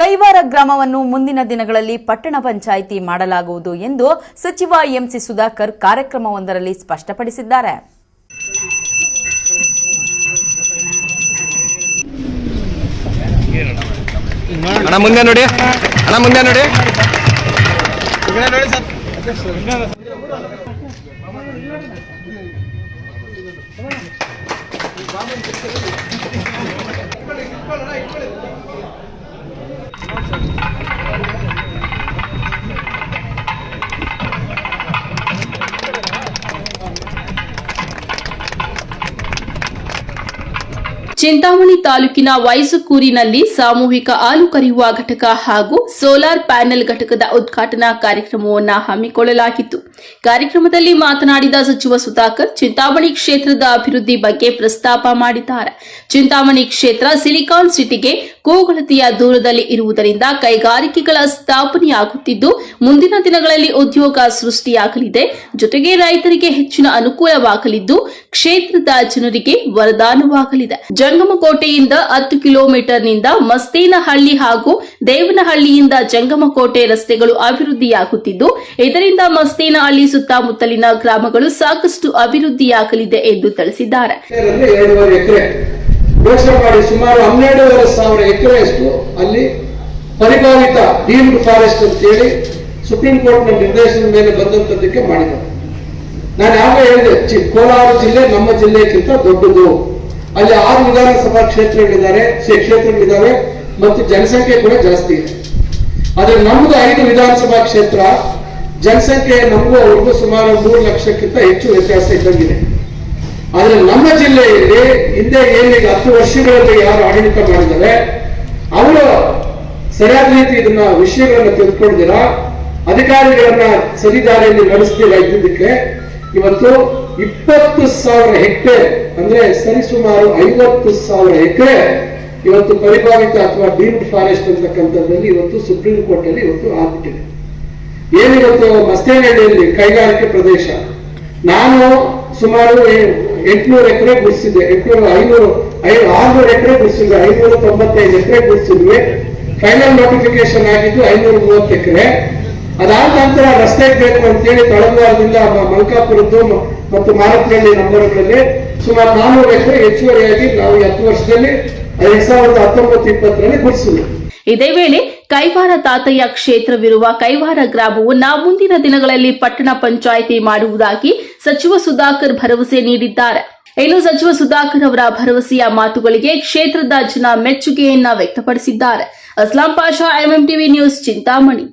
ಕೈವಾರ ಗ್ರಾಮವನ್ನು ಮುಂದಿನ ದಿನಗಳಲ್ಲಿ ಪಟ್ಟಣ ಪಂಚಾಯಿತಿ ಮಾಡಲಾಗುವುದು ಎಂದು ಸಚಿವ ಎಂಸಿ ಸುಧಾಕರ್ ಕಾರ್ಯಕ್ರಮವೊಂದರಲ್ಲಿ ಸ್ಪಷ್ಟಪಡಿಸಿದ್ದಾರೆ. ಚಿಂತಾಮಣಿ ತಾಲೂಕಿನ ವೈಸುಕೂರಿನಲ್ಲಿ ಸಾಮೂಹಿಕ ಹಾಲು ಕರೆಯುವ ಘಟಕ ಹಾಗೂ ಸೋಲಾರ್ ಪ್ಯಾನೆಲ್ ಘಟಕದ ಉದ್ಘಾಟನಾ ಕಾರ್ಯಕ್ರಮವನ್ನು ಹಮ್ಮಿಕೊಳ್ಳಲಾಗಿತ್ತು. ಕಾರ್ಯಕ್ರಮದಲ್ಲಿ ಮಾತನಾಡಿದ ಸಚಿವ ಸುಧಾಕರ್ ಚಿಂತಾಮಣಿ ಕ್ಷೇತ್ರದ ಅಭಿವೃದ್ಧಿ ಬಗ್ಗೆ ಪ್ರಸ್ತಾಪ ಮಾಡಿದ್ದಾರೆ. ಚಿಂತಾಮಣಿ ಕ್ಷೇತ್ರ ಸಿಲಿಕಾನ್ ಸಿಟಿಗೆ ಕೂಗಳತೆಯ ದೂರದಲ್ಲಿ ಇರುವುದರಿಂದ ಕೈಗಾರಿಕೆಗಳ ಸ್ಥಾಪನೆಯಾಗುತ್ತಿದ್ದು ಮುಂದಿನ ದಿನಗಳಲ್ಲಿ ಉದ್ಯೋಗ ಸೃಷ್ಟಿಯಾಗಲಿದೆ. ಜೊತೆಗೆ ರೈತರಿಗೆ ಹೆಚ್ಚಿನ ಅನುಕೂಲವಾಗಲಿದ್ದು ಕ್ಷೇತ್ರದ ಜನರಿಗೆ ವರದಾನವಾಗಲಿದೆ. ಜಂಗಮಕೋಟೆಯಿಂದ 10 ಕಿಲೋಮೀಟರ್ನಿಂದ ಮಸ್ತೇನಹಳ್ಳಿ ಹಾಗೂ ದೇವನಹಳ್ಳಿಯಿಂದ ಜಂಗಮಕೋಟೆ ರಸ್ತೆಗಳು ಅಭಿವೃದ್ಧಿಯಾಗುತ್ತಿದ್ದು ಇದರಿಂದ ಮಸ್ತೇನಹಳ್ಳಿ ಸುತ್ತಮುತ್ತಲಿನ ಗ್ರಾಮಗಳು ಸಾಕಷ್ಟು ಅಭಿವೃದ್ಧಿಯಾಗಲಿದೆ ಎಂದು ತಿಳಿಸಿದ್ದಾರೆ. ಸುಮಾರು 12,500 ಎಕರೆಯಷ್ಟು ಅಲ್ಲಿ ಪರಿಭಾವಿತ ಡೀಮ್ಡ್ ಫಾರೆಸ್ಟ್ ಅಂತ ಹೇಳಿ ಸುಪ್ರೀಂ ಕೋರ್ಟ್ ನಿರ್ದೇಶನದ ಮೇಲೆ ಬಂದಂತದಕ್ಕೆ ಮಾಡಿದ್ದಾರೆ. ನಾನು ಯಾವಾಗ ಹೇಳಿದೆ, ಕೋಲಾರ ಜಿಲ್ಲೆ ನಮ್ಮ ಜಿಲ್ಲೆಗಿಂತ ದೊಡ್ಡದು. ಅಲ್ಲಿ 6 ವಿಧಾನಸಭಾ ಕ್ಷೇತ್ರಗಳಿದ್ದಾವೆ ಮತ್ತು ಜನಸಂಖ್ಯೆ ಕೂಡ ಜಾಸ್ತಿ ಇದೆ. ಆದ್ರೆ ನಮ್ದು 5 ವಿಧಾನಸಭಾ ಕ್ಷೇತ್ರ, ಜನಸಂಖ್ಯೆ ನಮಗೂ ಅವ್ರಿಗೂ ಸುಮಾರು 3 ಲಕ್ಷಕ್ಕಿಂತ ಹೆಚ್ಚು ವ್ಯತ್ಯಾಸ ಇದ್ದಂಗಿದೆ. ಆದ್ರೆ ನಮ್ಮ ಜಿಲ್ಲೆಯಲ್ಲಿ ಹಿಂದೆ ಏನೀಗ 10 ವರ್ಷಗಳಲ್ಲಿ ಯಾರು ಆಡಳಿತ ಮಾಡಿದ್ದಾರೆ ಅವರು ಸರಿಯಾದ ರೀತಿ ಇದನ್ನ ವಿಷಯಗಳನ್ನ ತೆಗೆದುಕೊಂಡಿದ್ದೀರ, ಅಧಿಕಾರಿಗಳನ್ನ ಸರಿದಾರಿಯಲ್ಲಿ ನಡೆಸ್ತೀರ ಇದ್ದಿದ್ದಕ್ಕೆ ಇವತ್ತು 20,000 ಹೆಕ್ಟೇರ್ ಅಂದ್ರೆ ಸರಿಸುಮಾರು 50,000 ಎಕರೆ ಇವತ್ತು ಪರಿಭಾವಿತ ಅಥವಾ ಡೀಮ್ಡ್ ಫಾರೆಸ್ಟ್ ಅಂತಕ್ಕಂಥದ್ದಲ್ಲಿ ಇವತ್ತು ಸುಪ್ರೀಂ ಕೋರ್ಟ್ ಅಲ್ಲಿ ಇವತ್ತು ಆಗ್ಬಿಟ್ಟಿದೆ. ಏನಿವತ್ತು ಮಸ್ತೇನಹಳ್ಳಿಯಲ್ಲಿ ಕೈಗಾರಿಕೆ ಪ್ರದೇಶ ನಾನು ಸುಮಾರು 800 ಎಕರೆ ಗುಡಿಸಿದ್ದೆ, 600 ಎಕರೆ ಗುಡಿಸಿದ್ವಿ, 595 ಎಕರೆ ಗುಡಿಸಿದ್ವಿ. ಫೈನಲ್ ನೋಟಿಫಿಕೇಶನ್ ಆಗಿದ್ದು 530 ಎಕರೆ. ಅದಾದ ನಂತರ ರಸ್ತೆ ಬೇಕು ಅಂತೇಳಿ ತಳಂಗಾರದಿಂದ ಮಲ್ಕಾಪುರದ್ದು ಮತ್ತು ಮಾರತ್ನಹಳ್ಳಿ ನಂಬರ್ಗಳಲ್ಲಿ ಸುಮಾರು 400 ಎಕರೆ ಹೆಚ್ಚುವರಿಯಾಗಿ ನಾವು 10 ವರ್ಷದಲ್ಲಿ 2019-20 ಗುಡಿಸಿದ್ವಿ. ಇದೇ ವೇಳೆ ಕೈವಾರ ತಾತಯ್ಯ ಕ್ಷೇತ್ರವಿರುವ ಕೈವಾರ ಗ್ರಾಮವನ್ನು ಮುಂದಿನ ದಿನಗಳಲ್ಲಿ ಪಟ್ಟಣ ಪಂಚಾಯಿತಿ ಮಾಡುವುದಾಗಿ ಸಚಿವ ಸುಧಾಕರ್ ಭರವಸೆ ನೀಡಿದ್ದಾರೆ. ಇನ್ನು ಸಚಿವ ಸುಧಾಕರ್ ಅವರ ಭರವಸೆಯ ಮಾತುಗಳಿಗೆ ಕ್ಷೇತ್ರದ ಜನ ಮೆಚ್ಚುಗೆಯನ್ನ ವ್ಯಕ್ತಪಡಿಸಿದ್ದಾರೆ. Aslam Pasha, MMTV news, Chintamani.